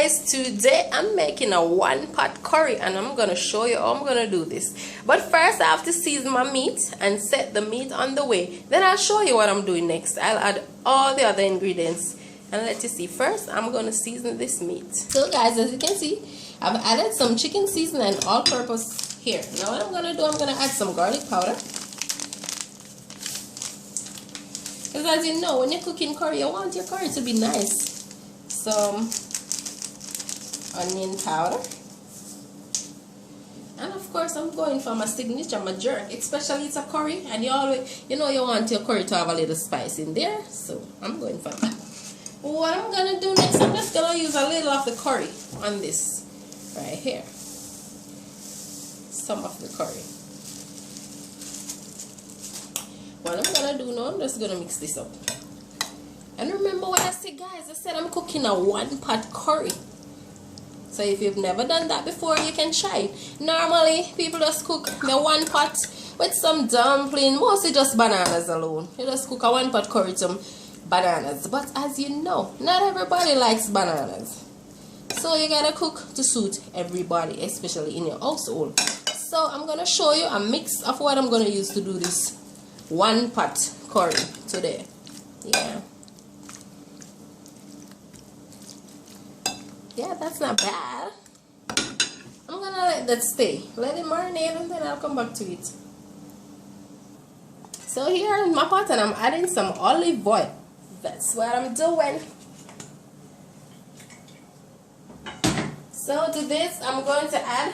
guys, today I'm making a one-pot curry and I'm gonna show you how I'm gonna do this. But first I have to season my meat and set the meat on the way. Then I'll show you what I'm doing next. I'll add all the other ingredients and let you see. First I'm gonna season this meat. So guys, as you can see, I've added some chicken seasoning and all-purpose here. Now what I'm gonna do, I'm gonna add some garlic powder. Because as you know, when you're cooking curry, you want your curry to be nice. Some onion powder, and of course I'm going for my signature, my jerk, especially it's a curry and you always, you know, you want your curry to have a little spice in there, so I'm going for that. What I'm gonna do next, I'm just gonna use a little of the curry on this right here, some of the curry. What I'm gonna do now, I'm just gonna mix this up. And remember what I said, guys, I said I'm cooking a one-pot curry. So if you've never done that before, you can try it. Normally, people just cook the one pot with some dumpling, mostly just bananas alone. You just cook a one-pot curry with some bananas. But as you know, not everybody likes bananas. So you gotta cook to suit everybody, especially in your household. So I'm gonna show you a mix of what I'm gonna use to do this one-pot curry today. Yeah. Yeah, that's not bad. I'm gonna let that stay. Let it marinate and then I'll come back to it. So here in my pot and I'm adding some olive oil. That's what I'm doing. So to this I'm going to add,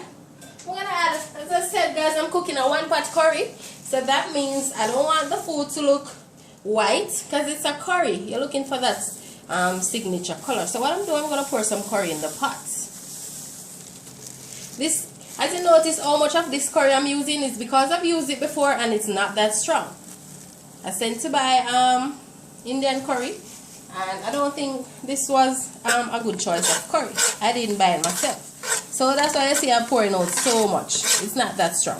as I said guys, I'm cooking a one-pot curry. So that means I don't want the food to look white because it's a curry. You're looking for that signature color. So what I'm doing, I'm going to pour some curry in the pot. This, as you notice, how much of this curry I'm using is because I've used it before and it's not that strong. I sent to buy Indian curry and I don't think this was a good choice of curry. I didn't buy it myself. So that's why I see I'm pouring out so much. It's not that strong.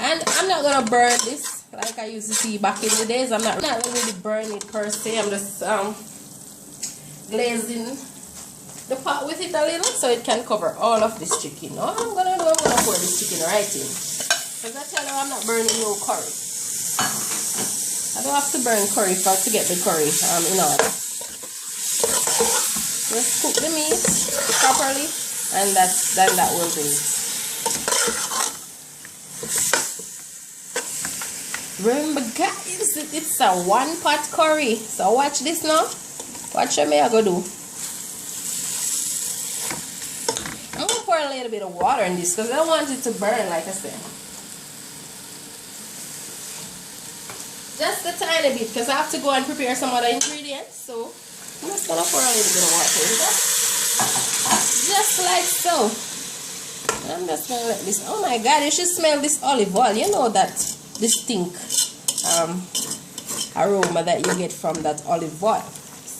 And I'm not going to burn this like I used to see back in the days. I'm not really burning it per se. I'm just glazing the pot with it a little so it can cover all of this chicken. Now what I'm gonna do, I'm gonna pour this chicken right in. Because I tell you, I'm not burning no curry. I don't have to burn curry to get the curry in order. Just cook the meat properly and then that will do it. Remember guys, it's a one-pot curry. So watch this now. Watch what I go do. I'm going to pour a little bit of water in this because I don't want it to burn, like I said. Just a tiny bit because I have to go and prepare some other ingredients. So I'm just going to pour a little bit of water in there. Just like so. I'm just going to let this. Oh my God, you should smell this olive oil. You know that distinct aroma that you get from that olive oil.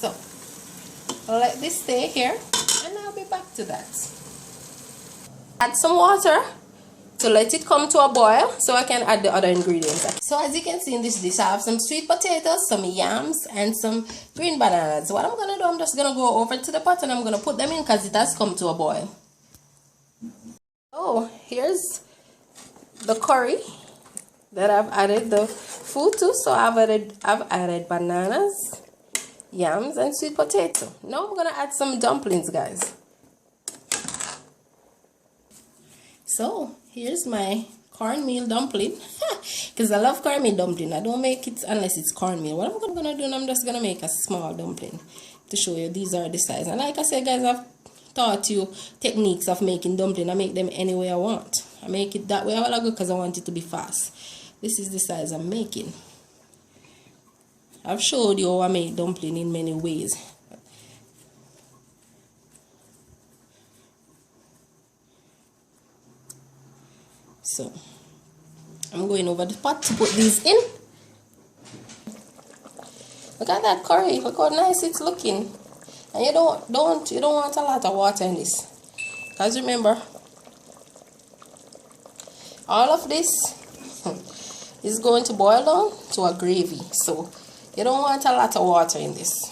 So I'll let this stay here and I'll be back to that. Add some water to let it come to a boil so I can add the other ingredients. So as you can see in this dish, I have some sweet potatoes, some yams, and some green bananas. What I'm going to do, I'm just going to go over to the pot and I'm going to put them in because it has come to a boil. Oh, here's the curry that I've added the food to. So I've added bananas, yams, and sweet potato. Now I'm gonna add some dumplings, guys. So here's my cornmeal dumpling because I love cornmeal dumpling. I don't make it unless it's cornmeal. What I'm gonna do, I'm just gonna make a small dumpling to show you these are the size. And like I said guys, I've taught you techniques of making dumpling. I make them any way I want. I make it that way a while ago because I want it to be fast. This is the size I'm making. I've showed you how I make dumpling in many ways. So I'm going over the pot to put these in. Look at that curry. Look how nice it's looking. And you don't want a lot of water in this. Because remember, all of this is going to boil down to a gravy. So you don't want a lot of water in this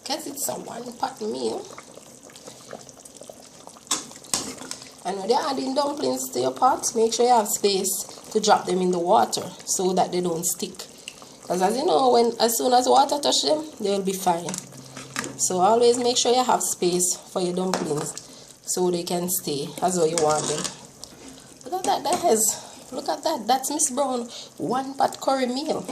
because it's a one pot meal. And when you're adding dumplings to your pot, make sure you have space to drop them in the water so that they don't stick. Because as you know, as soon as water touch them, they will be fine. So always make sure you have space for your dumplings so they can stay as how you want them. Look at that, look at that. That's Myss Brown 1-pot curry meal.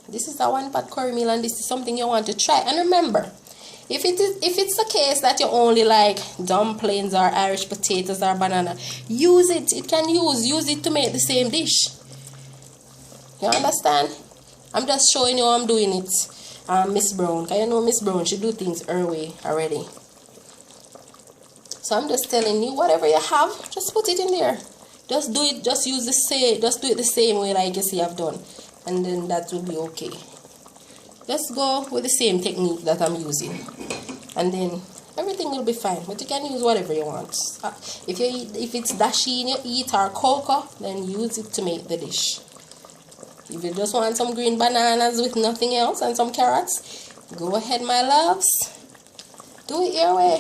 This is a 1-pot curry meal, and this is something you want to try. And remember, if it's the case that you only like dumplings or Irish potatoes or banana, use it. It can use it to make the same dish. You understand? I'm just showing you how I'm doing it. Myss Brown, because you know Myss Brown, she do things her way already. So I'm just telling you, whatever you have, just put it in there. Just do it. Just do it the same way like you see I've done, and then that will be okay. Just go with the same technique that I'm using, and then everything will be fine. But you can use whatever you want. If it's dashi in you eat or cocoa, then use it to make the dish. If you just want some green bananas with nothing else and some carrots, go ahead, my loves. Do it your way.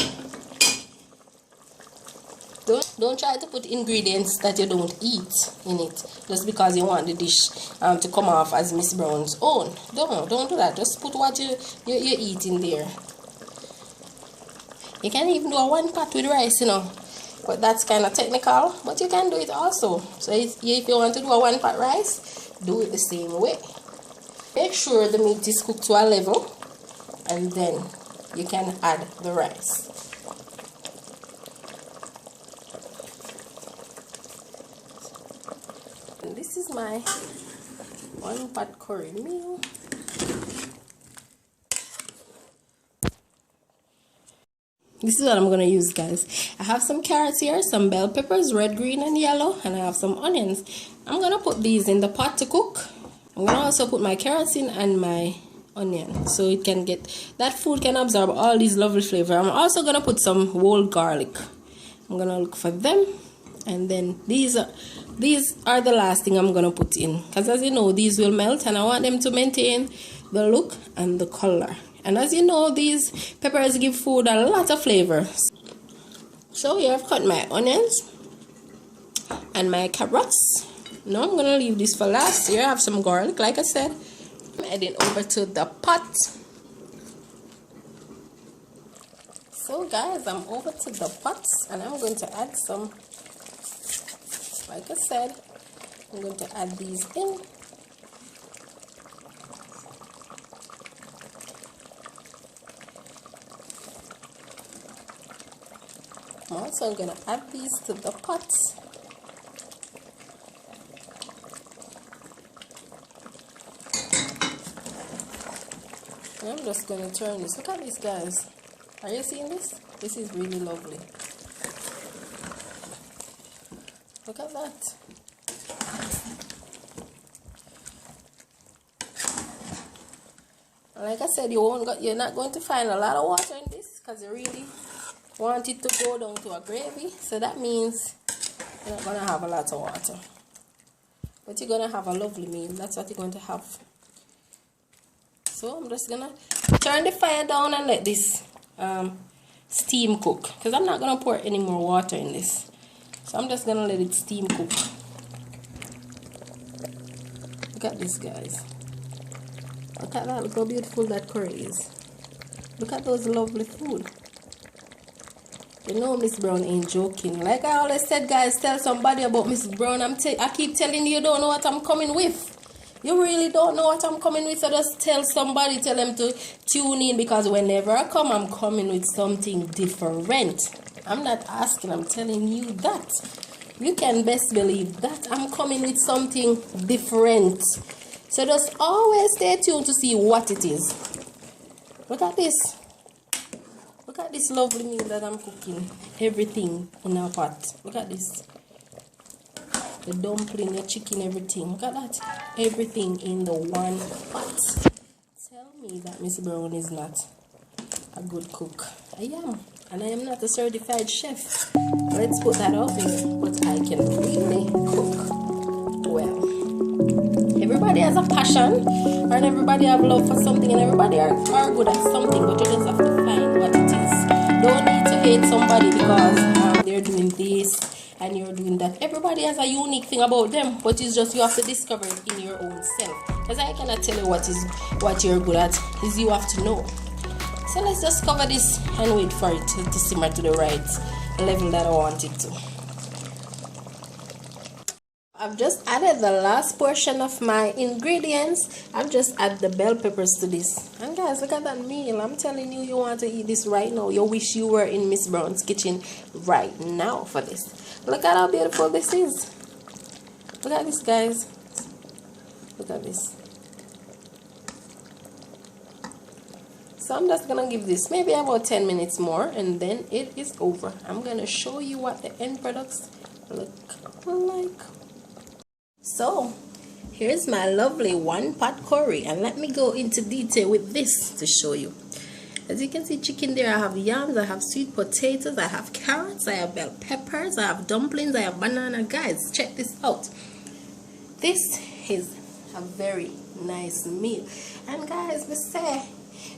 Don't try to put ingredients that you don't eat in it just because you want the dish to come off as Myss Brown's own. Don't do that. Just put what you eat in there. You can even do a 1-pot with rice, you know, but that's kind of technical. But you can do it also. So if you want to do a 1-pot rice, do it the same way. Make sure the meat is cooked to a level, and then you can add the rice. And this is my 1-pot curry meal. This is what I'm going to use, guys. I have some carrots here, some bell peppers, red, green, and yellow, and I have some onions. I'm going to put these in the pot to cook. I'm going to also put my carrots in and my onion, so it can get, that food can absorb all these lovely flavor. I'm also going to put some whole garlic. I'm going to look for them, and then these are the last thing I'm going to put in, because as you know, these will melt, and I want them to maintain the look and the color. And as you know, these peppers give food a lot of flavor. So here I've cut my onions and my carrots. Now I'm going to leave this for last. Here I have some garlic, like I said. I'm heading over to the pot. So guys, I'm over to the pot, and I'm going to add some, like I said, I'm going to add these in. I'm also going to add these to the pot. And I'm just going to turn this. Look at this, guys. Are you seeing this? This is really lovely. Look at that. Like I said, you're not going to find a lot of water in this, because you really want it to go down to a gravy. So that means you're not going to have a lot of water, but you're going to have a lovely meal. That's what you're going to have. So I'm just going to turn the fire down and let this steam cook, because I'm not going to pour any more water in this. So I'm just going to let it steam cook. Look at this, guys. Look at that. Look how beautiful that curry is. Look at those lovely food. You know Myss Brown ain't joking. Like I always said, guys, tell somebody about Myss Brown. I keep telling you, you don't know what I'm coming with. You really don't know what I'm coming with, so just tell somebody, tell them to tune in, because whenever I come, I'm coming with something different. I'm not asking, I'm telling you that. You can best believe that I'm coming with something different. So just always stay tuned to see what it is. Look at this. Look at this lovely meal that I'm cooking. Everything in our pot. Look at this. The dumpling, the chicken, everything. Look at that. Everything in the one pot. Tell me that Myss Brown is not a good cook. I am. And I am not a certified chef. Let's put that out there. But I can really cook well. Everybody has a passion, and everybody have love for something, and everybody are good at something, but you just have to find what it is. Don't need to hate somebody because they're that everybody has a unique thing about them, but it's just you have to discover it in your own self. Because I cannot tell you what you're good at, is you have to know. So let's just cover this and wait for it to simmer to the right level that I want it to. I've just added the last portion of my ingredients. I've just added the bell peppers to this. And guys, look at that meal. I'm telling you, you want to eat this right now. You wish you were in Miss Brown's kitchen right now for this. Look at how beautiful this is. Look at this, guys. Look at this. So I'm just gonna give this maybe about 10 minutes more, and then it is over. I'm gonna show you what the end products look like. So here's my lovely one pot curry, and let me go into detail with this to show you. As you can see, chicken there, I have yams, I have sweet potatoes, I have carrots, I have bell peppers, I have dumplings, I have banana. Guys, check this out. This is a very nice meal. And guys, we say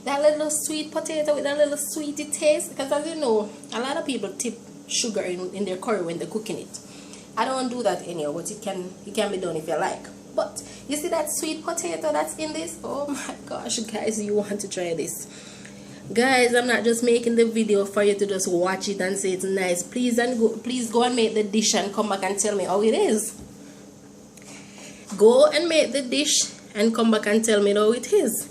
that little sweet potato with that little sweety taste, because as you know, a lot of people tip sugar in their curry when they're cooking it. I don't do that anyhow, but it can be done if you like. But you see that sweet potato that's in this? Oh my gosh, guys, you want to try this. Guys, I'm not just making the video for you to just watch it and say it's nice. Please go and make the dish and come back and tell me how it is. Go and make the dish and come back and tell me how it is.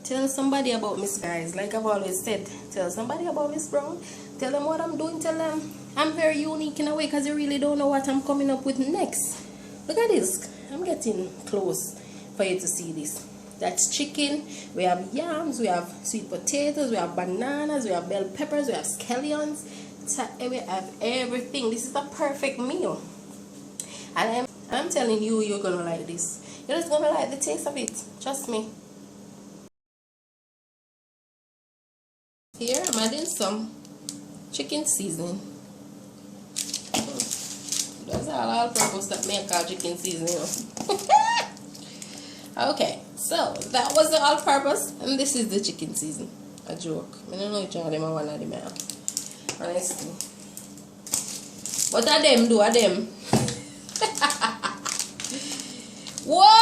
Tell somebody about Miss, guys. Like I've always said, tell somebody about Miss Brown. Tell them what I'm doing. Tell them I'm very unique in a way, because you really don't know what I'm coming up with next. Look at this. I'm getting close for you to see this. That's chicken. We have yams. We have sweet potatoes. We have bananas. We have bell peppers. We have scallions. We have everything. This is the perfect meal. And I'm telling you, you're going to like this. You're just going to like the taste of it. Trust me. Here I'm adding some chicken seasoning. That's all purpose that make our chicken seasoning. Okay, so that was the all purpose, and this is the chicken seasoning. A joke. I don't know which one of them I want to do, honestly. What are them do? Are them? What?